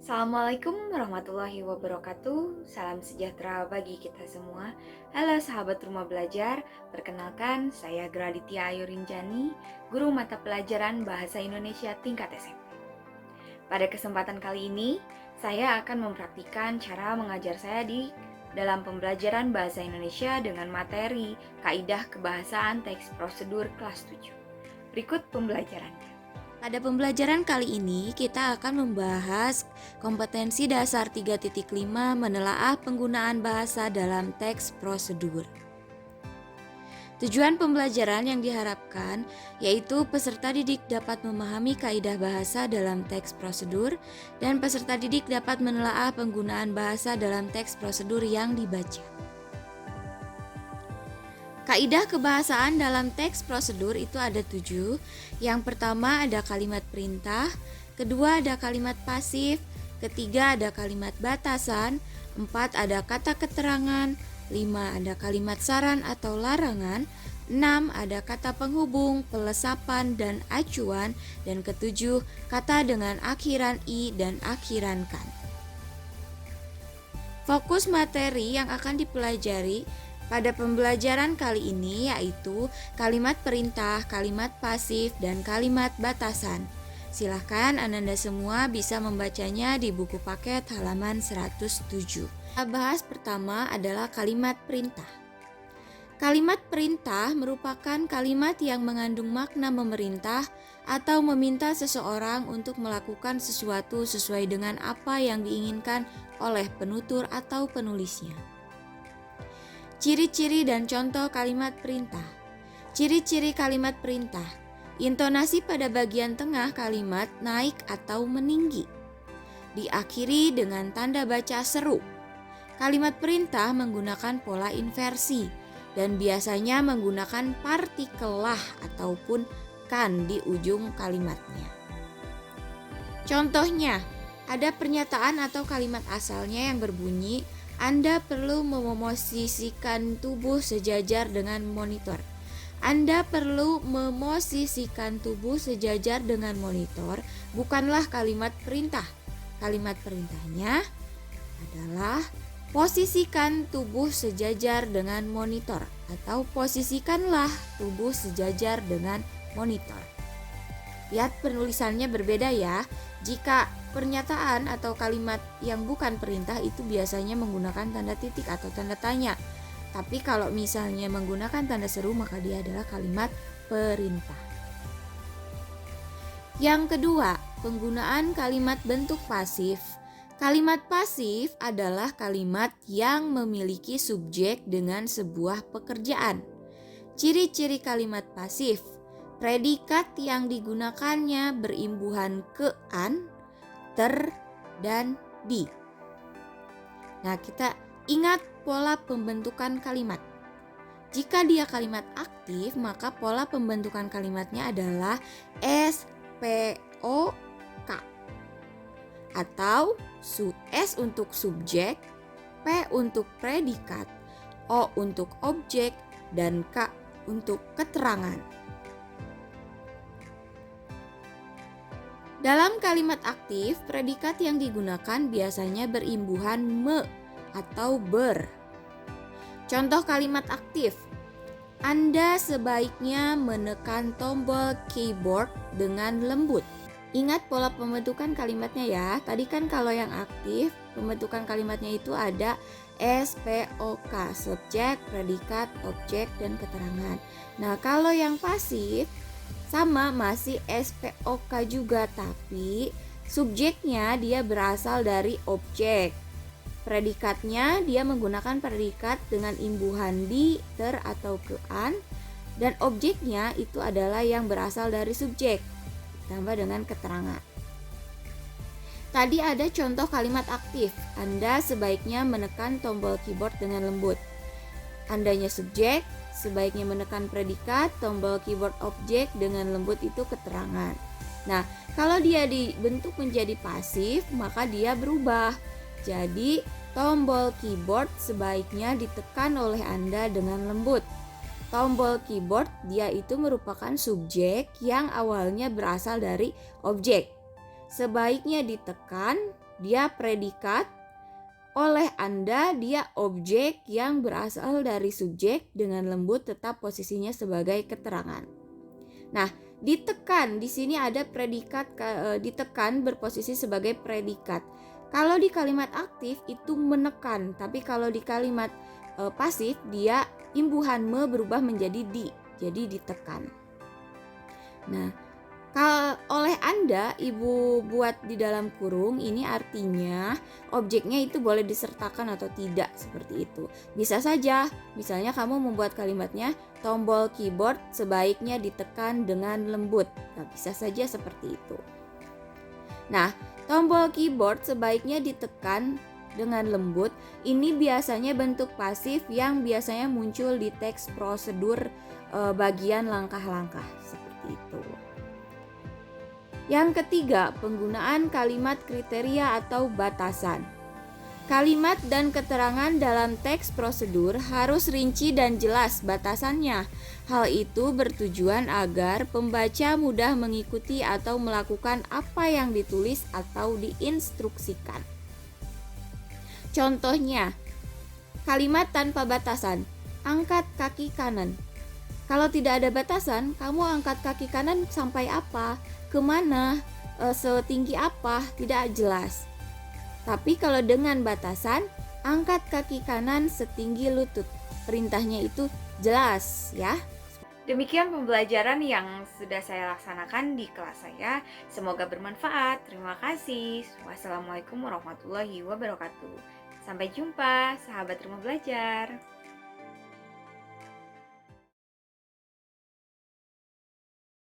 Assalamualaikum warahmatullahi wabarakatuh. Salam sejahtera bagi kita semua. Halo sahabat rumah belajar, perkenalkan saya Graditya Ayurinjani, guru mata pelajaran Bahasa Indonesia tingkat SMP. Pada kesempatan kali ini, saya akan mempraktikkan cara mengajar saya di dalam pembelajaran Bahasa Indonesia dengan materi Kaidah Kebahasaan Teks Prosedur kelas 7. Berikut pembelajarannya. Pada pembelajaran kali ini, kita akan membahas kompetensi dasar 3.5 menelaah penggunaan bahasa dalam teks prosedur. Tujuan pembelajaran yang diharapkan yaitu peserta didik dapat memahami kaidah bahasa dalam teks prosedur dan peserta didik dapat menelaah penggunaan bahasa dalam teks prosedur yang dibaca. Kaidah kebahasaan dalam teks prosedur itu ada 7. Yang pertama ada kalimat perintah, kedua ada kalimat pasif, ketiga ada kalimat batasan, 4 ada kata keterangan, 5 ada kalimat saran atau larangan, 6 ada kata penghubung, pelesapan, dan acuan, dan ketujuh kata dengan akhiran i dan akhiran kan. Fokus materi yang akan dipelajari pada pembelajaran kali ini yaitu kalimat perintah, kalimat pasif, dan kalimat batasan. Silahkan Ananda semua bisa membacanya di buku paket halaman 107. Kita bahas pertama adalah kalimat perintah. Kalimat perintah merupakan kalimat yang mengandung makna memerintah atau meminta seseorang untuk melakukan sesuatu sesuai dengan apa yang diinginkan oleh penutur atau penulisnya. Ciri-ciri dan contoh kalimat perintah. Ciri-ciri kalimat perintah. Intonasi pada bagian tengah kalimat naik atau meninggi. Diakhiri dengan tanda baca seru. Kalimat perintah menggunakan pola inversi dan biasanya menggunakan partikel lah ataupun kan di ujung kalimatnya. Contohnya, ada pernyataan atau kalimat asalnya yang berbunyi Anda perlu memosisikan tubuh sejajar dengan monitor. Anda perlu memosisikan tubuh sejajar dengan monitor bukanlah kalimat perintah. Kalimat perintahnya adalah posisikan tubuh sejajar dengan monitor atau posisikanlah tubuh sejajar dengan monitor. Lihat penulisannya berbeda ya. Jika pernyataan atau kalimat yang bukan perintah itu biasanya menggunakan tanda titik atau tanda tanya. Tapi kalau misalnya menggunakan tanda seru maka dia adalah kalimat perintah. Yang kedua, penggunaan kalimat bentuk pasif. Kalimat pasif adalah kalimat yang memiliki subjek dengan sebuah pekerjaan. Ciri-ciri kalimat pasif. Predikat yang digunakannya berimbuhan ke an, ter, dan di. Nah, kita ingat pola pembentukan kalimat. Jika dia kalimat aktif, maka pola pembentukan kalimatnya adalah SPOK. Atau S untuk subjek, P untuk predikat, O untuk objek, dan K untuk keterangan. Dalam kalimat aktif, predikat yang digunakan biasanya berimbuhan me atau ber. Contoh kalimat aktif. Anda sebaiknya menekan tombol keyboard dengan lembut. Ingat pola pembentukan kalimatnya ya. Tadi kan kalau yang aktif, pembentukan kalimatnya itu ada SPOK, subjek, predikat, objek, dan keterangan. Nah, kalau yang pasif sama masih SPOK juga, tapi subjeknya dia berasal dari objek. Predikatnya dia menggunakan predikat dengan imbuhan di, ter, atau ke an. Dan objeknya itu adalah yang berasal dari subjek, ditambah dengan keterangan. Tadi ada contoh kalimat aktif. Anda sebaiknya menekan tombol keyboard dengan lembut. Andanya subjek, sebaiknya menekan predikat, tombol keyboard objek, dengan lembut itu keterangan. Nah, kalau dia dibentuk menjadi pasif, maka dia berubah. Jadi, tombol keyboard sebaiknya ditekan oleh Anda dengan lembut. Tombol keyboard dia itu merupakan subjek yang awalnya berasal dari objek. Sebaiknya ditekan dia predikat, oleh Anda dia objek yang berasal dari subjek dengan lembut tetap posisinya sebagai keterangan. Nah, ditekan di sini ada predikat ditekan berposisi sebagai predikat. Kalau di kalimat aktif itu menekan, tapi kalau di kalimat pasif dia imbuhan me berubah menjadi di, jadi ditekan. Nah, oleh Anda, Ibu buat di dalam kurung, ini artinya objeknya itu boleh disertakan atau tidak, seperti itu. Bisa saja, misalnya kamu membuat kalimatnya, tombol keyboard sebaiknya ditekan dengan lembut. Nah, bisa saja seperti itu. Nah, tombol keyboard sebaiknya ditekan dengan lembut, ini biasanya bentuk pasif yang biasanya muncul di teks prosedur bagian langkah-langkah, seperti itu. Yang ketiga, penggunaan kalimat kriteria atau batasan. Kalimat dan keterangan dalam teks prosedur harus rinci dan jelas batasannya. Hal itu bertujuan agar pembaca mudah mengikuti atau melakukan apa yang ditulis atau diinstruksikan. Contohnya, kalimat tanpa batasan, angkat kaki kanan. Kalau tidak ada batasan, kamu angkat kaki kanan sampai apa? Kemana, setinggi apa, tidak jelas. Tapi kalau dengan batasan, angkat kaki kanan setinggi lutut. Perintahnya itu jelas ya. Demikian pembelajaran yang sudah saya laksanakan di kelas saya. Semoga bermanfaat. Terima kasih. Wassalamualaikum warahmatullahi wabarakatuh. Sampai jumpa, sahabat rumah belajar.